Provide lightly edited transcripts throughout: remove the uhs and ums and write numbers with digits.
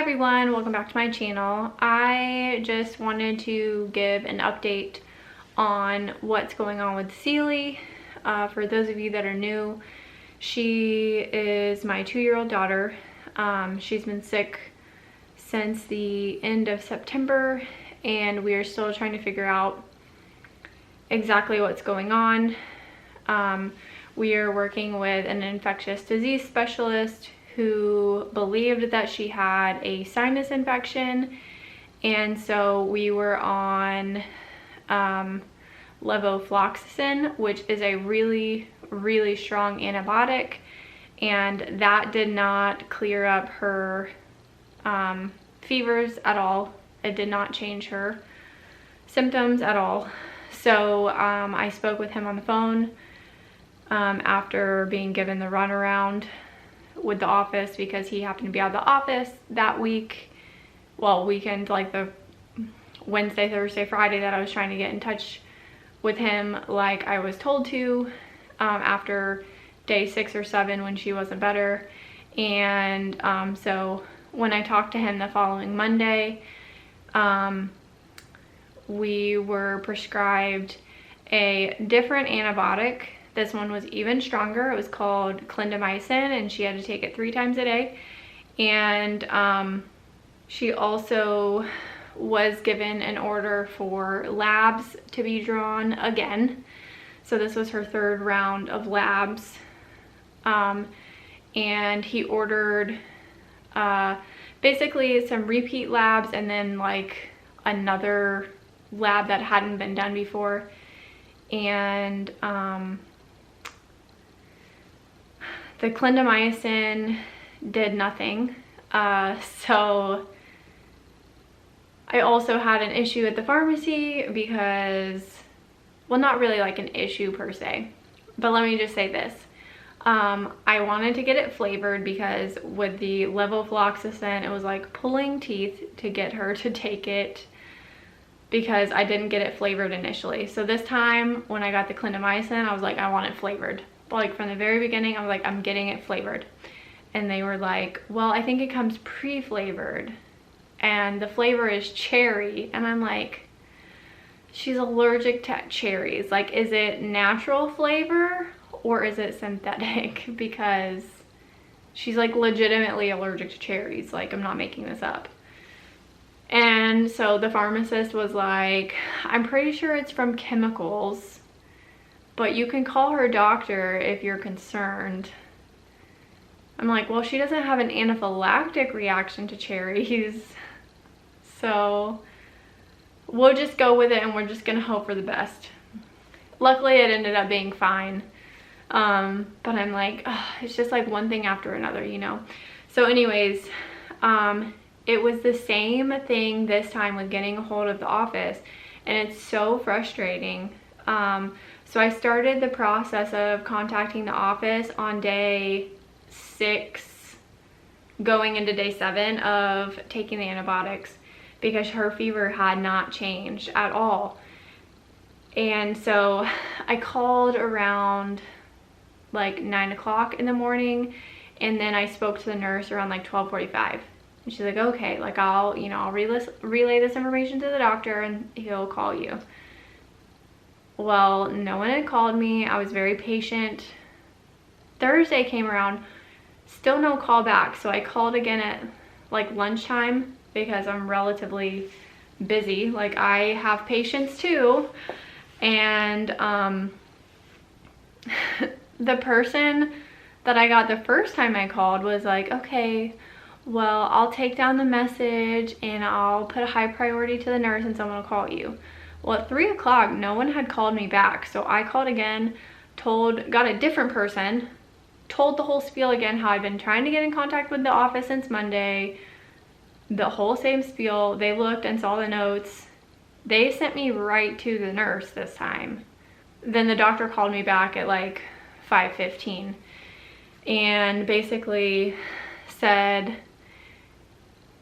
everyone, welcome back to my channel. I just wanted to give an update on what's going on with Sealy. For those of you that are new, she is my 2-year-old daughter. She's been sick since the end of September, and we are still trying to figure out exactly what's going on. We are working with an infectious disease specialist who believed that she had a sinus infection, and so we were on levofloxacin, which is a really strong antibiotic, and that did not clear up her fevers at all. It did not change her symptoms at all. So I spoke with him on the phone after being given the runaround with the office, because he happened to be out of the office that week, weekend, like the Wednesday, Thursday, Friday that I was trying to get in touch with him like I was told to, after day 6 or 7 when she wasn't better. And so when I talked to him the following Monday, we were prescribed a different antibiotic. This one was even stronger. It was called Clindamycin, and she had to take it 3 times a day. And she also was given an order for labs to be drawn again. So this was her 3rd round of labs. And he ordered basically some repeat labs and then like another lab that hadn't been done before. And the clindamycin did nothing. So I also had an issue at the pharmacy because, well, not really like an issue per se, but let me just say this. I wanted to get it flavored because with the levofloxacin, it was like pulling teeth to get her to take it because I didn't get it flavored initially. So this time when I got the clindamycin, I was like, I want it flavored. Like from the very beginning, I was like, I'm getting it flavored. And they were like, well, I think it comes pre-flavored and the flavor is cherry. And I'm like, she's allergic to cherries. Like, is it natural flavor or is it synthetic? Because she's like legitimately allergic to cherries. Like, I'm not making this up. And so the pharmacist was like, I'm pretty sure it's from chemicals, but you can call her doctor if you're concerned. I'm like, well, she doesn't have an anaphylactic reaction to cherries, so we'll just go with it and we're just gonna hope for the best. Luckily, it ended up being fine. But I'm like, it's just like one thing after another, you know? So anyways, it was the same thing this time with getting a hold of the office, and it's so frustrating. So I started the process of contacting the office on day 6, going into day 7 of taking the antibiotics, because her fever had not changed at all. And so I called around like 9 o'clock in the morning, and then I spoke to the nurse around like 12:45. And she's like, okay, like I'll relay this information to the doctor and he'll call you. Well, no one had called me. I was very patient. Thursday came around, still no call back. So I called again at like lunchtime because I'm relatively busy. Like, I have patients too. And the person that I got the first time I called was like, okay, well, I'll take down the message and I'll put a high priority to the nurse and someone will call you. Well, at 3 o'clock, no one had called me back. So I called again, got a different person, told the whole spiel again, how I'd been trying to get in contact with the office since Monday, the whole same spiel. They looked and saw the notes. They sent me right to the nurse this time. Then the doctor called me back at like 5:15 and basically said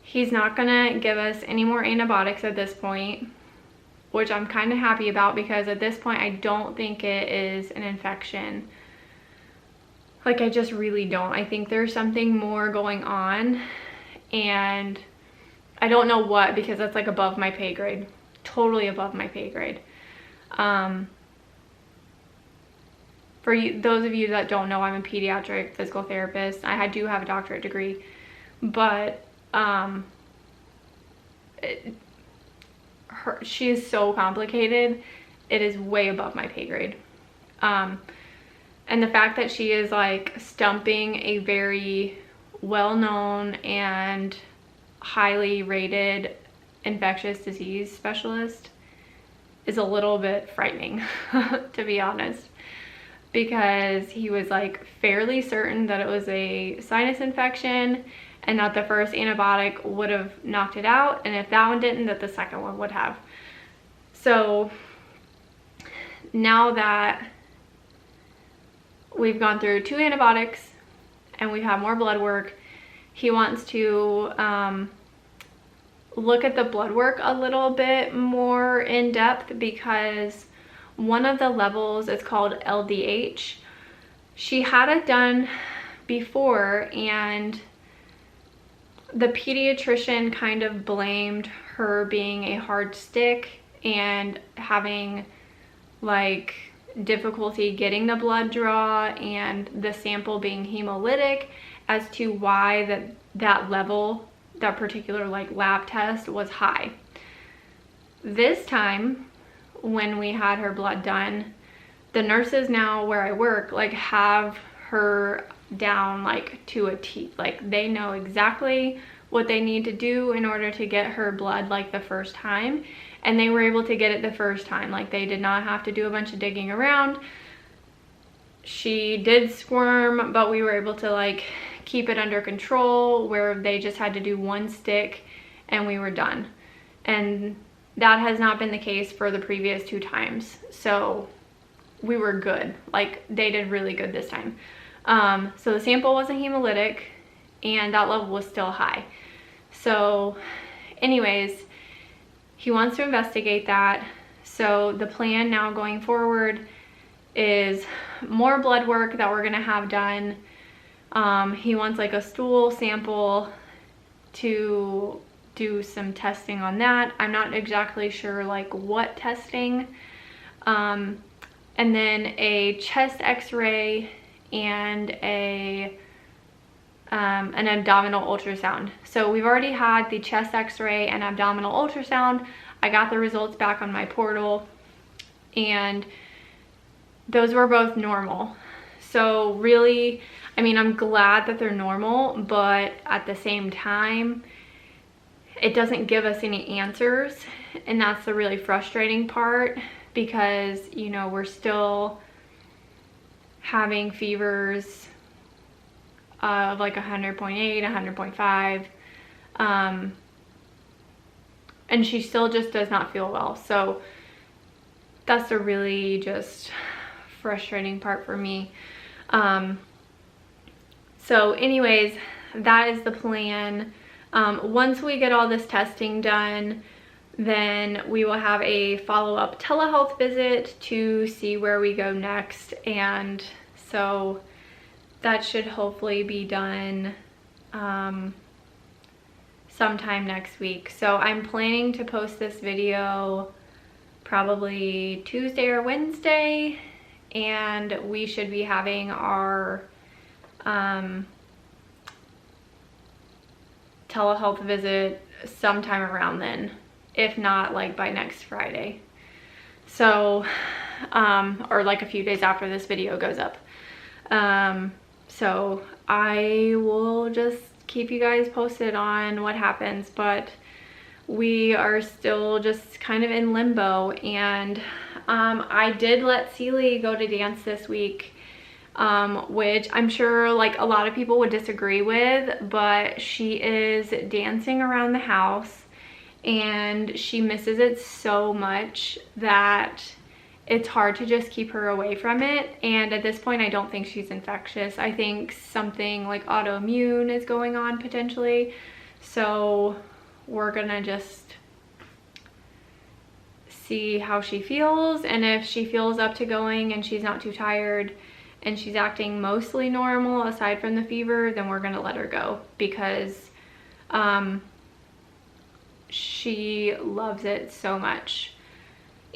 he's not gonna give us any more antibiotics at this point, which I'm kind of happy about, because at this point I don't think it is an infection. Like, I just really don't. I think there's something more going on, and I don't know what, because that's like above my pay grade, totally above my pay grade. For those of you that don't know, I'm a pediatric physical therapist. I do have a doctorate degree, but she is so complicated. It is way above my pay grade. And the fact that she is like stumping a very well-known and highly rated infectious disease specialist is a little bit frightening, to be honest, because he was like fairly certain that it was a sinus infection and that the first antibiotic would have knocked it out, and if that one didn't, that the second one would have. So now that we've gone through 2 antibiotics and we've had more blood work, he wants to look at the blood work a little bit more in depth, because one of the levels is called LDH. She had it done before, and the pediatrician kind of blamed her being a hard stick and having like difficulty getting the blood draw and the sample being hemolytic as to why that level, that particular like lab test, was high. This time when we had her blood done, the nurses now where I work like have her down like to a T. Like they know exactly what they need to do in order to get her blood like the first time, and they were able to get it the first time. Like they did not have to do a bunch of digging around. She did squirm, but we were able to like keep it under control, where they just had to do 1 stick and we were done. And that has not been the case for the previous 2 times. So we were good. Like they did really good this time. So the sample wasn't hemolytic and that level was still high. So anyways, he wants to investigate that. So the plan now going forward is more blood work that we're gonna have done. He wants like a stool sample to do some testing on that. I'm not exactly sure like what testing. And then a chest x-ray and an abdominal ultrasound. So we've already had the chest x-ray and abdominal ultrasound. I got the results back on my portal and those were both normal. So really, I mean, I'm glad that they're normal, but at the same time, it doesn't give us any answers. And that's the really frustrating part, because, you know, we're still having fevers of like 100.8, 100.5. And she still just does not feel well. So that's a really just frustrating part for me. So anyways, that is the plan. Once we get all this testing done, then we will have a follow-up telehealth visit to see where we go next. And so that should hopefully be done sometime next week. So I'm planning to post this video probably Tuesday or Wednesday, and we should be having our telehealth visit sometime around then, if not like by next Friday. So or like a few days after this video goes up. So I will just keep you guys posted on what happens, but we are still just kind of in limbo. And I did let Celie go to dance this week, which I'm sure like a lot of people would disagree with, but she is dancing around the house and she misses it so much that it's hard to just keep her away from it. And at this point, I don't think she's infectious. I think something like autoimmune is going on potentially. So we're gonna just see how she feels, and if she feels up to going and she's not too tired and she's acting mostly normal aside from the fever, then we're gonna let her go, because she loves it so much.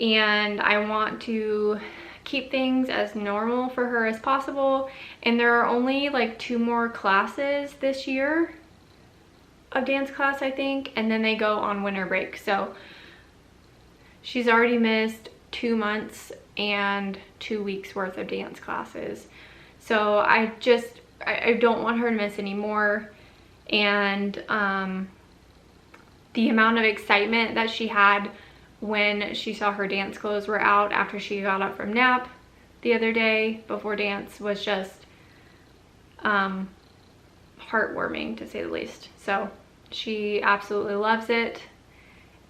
And I want to keep things as normal for her as possible. And there are only like 2 more classes this year of dance class, I think, and then they go on winter break. So she's already missed 2 months and 2 weeks worth of dance classes. So I don't want her to miss any more. And the amount of excitement that she had when she saw her dance clothes were out after she got up from nap the other day before dance was just heartwarming, to say the least. So she absolutely loves it,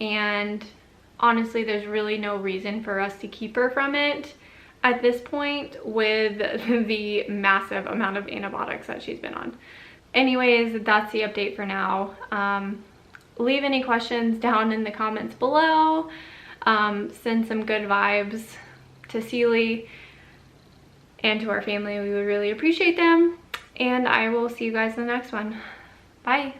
and honestly there's really no reason for us to keep her from it at this point with the massive amount of antibiotics that she's been on. Anyways, that's the update for now. Leave any questions down in the comments below. Send some good vibes to Sealy and to our family. We would really appreciate them. And I will see you guys in the next one. Bye.